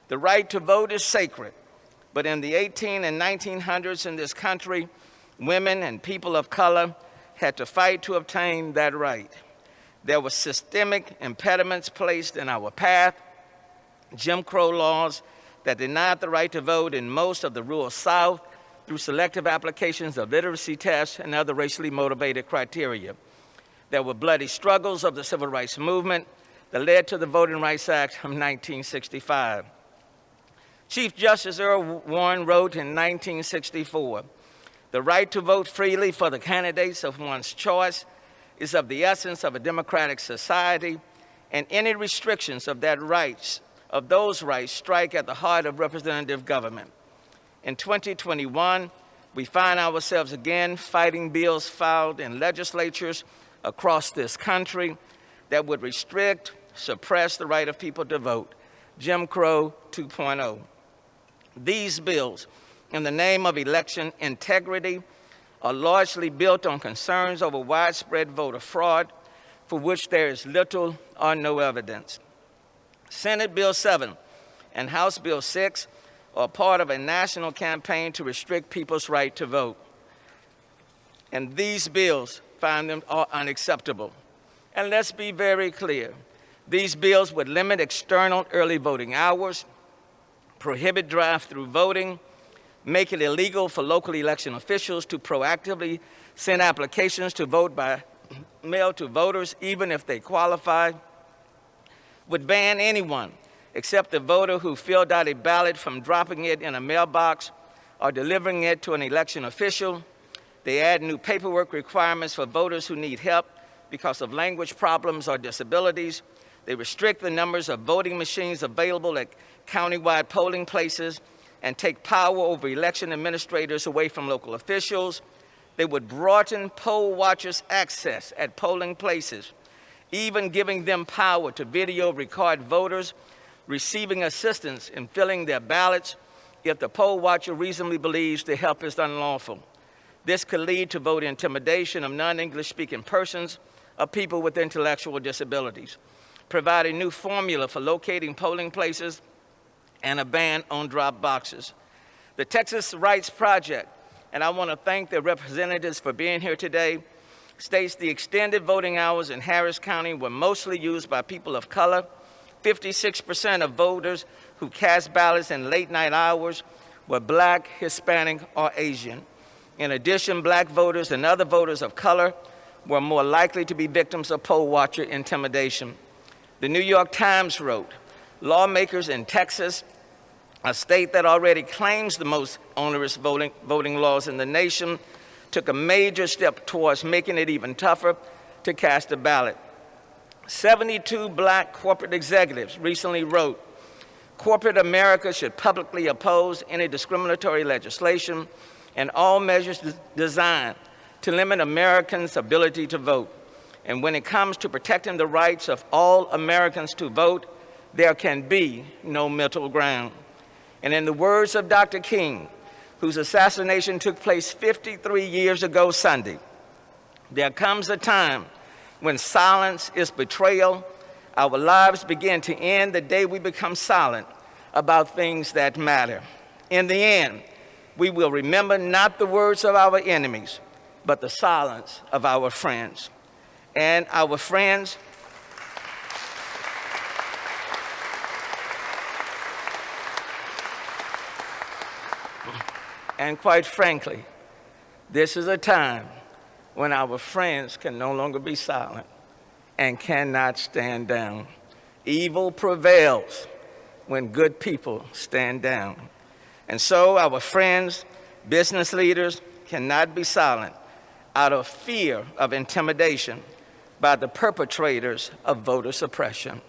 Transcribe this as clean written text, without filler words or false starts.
The right to vote is sacred, but in the 1800s and 1900s in this country, women and people of color had to fight to obtain that right. There were systemic impediments placed in our path, Jim Crow laws that denied the right to vote in most of the rural South through selective applications of literacy tests and other racially motivated criteria. There were bloody struggles of the civil rights movement that led to the Voting Rights Act of 1965. Chief Justice Earl Warren wrote in 1964, "The right to vote freely for the candidates of one's choice is of the essence of a democratic society, and any restrictions of those rights strike at the heart of representative government." In 2021, we find ourselves again fighting bills filed in legislatures across this country that would restrict, suppress the right of people to vote, Jim Crow 2.0. These bills, in the name of election integrity, are largely built on concerns over widespread voter fraud, for which there is little or no evidence. Senate Bill 7 and House Bill 6 are part of a national campaign to restrict people's right to vote. And these bills find them unacceptable. And let's be very clear. These bills would limit external early voting hours, prohibit drive-through voting, make it illegal for local election officials to proactively send applications to vote by mail to voters, even if they qualify, would ban anyone except the voter who filled out a ballot from dropping it in a mailbox or delivering it to an election official. They add new paperwork requirements for voters who need help because of language problems or disabilities. They restrict the numbers of voting machines available at countywide polling places and take power over election administrators away from local officials. They would broaden poll watchers' access at polling places, even giving them power to video record voters receiving assistance in filling their ballots if the poll watcher reasonably believes the help is unlawful. This could lead to voter intimidation of non-English speaking persons or people with intellectual disabilities, provide a new formula for locating polling places, and a ban on drop boxes. The Texas Rights Project, and I want to thank their representatives for being here today, states the extended voting hours in Harris County were mostly used by people of color. 56% of voters who cast ballots in late night hours were Black, Hispanic, or Asian. In addition, Black voters and other voters of color were more likely to be victims of poll watcher intimidation. The New York Times wrote, lawmakers in Texas, a state that already claims the most onerous voting laws in the nation, took a major step towards making it even tougher to cast a ballot. 72 Black corporate executives recently wrote, corporate America should publicly oppose any discriminatory legislation and all measures designed to limit Americans' ability to vote. And when it comes to protecting the rights of all Americans to vote, there can be no middle ground. And in the words of Dr. King, whose assassination took place 53 years ago Sunday, there comes a time when silence is betrayal. Our lives begin to end the day we become silent about things that matter. In the end, we will remember not the words of our enemies, but the silence of our friends. And our friends, and quite frankly, this is a time when our friends can no longer be silent and cannot stand down. Evil prevails when good people stand down. And so our friends, business leaders, cannot be silent out of fear of intimidation by the perpetrators of voter suppression.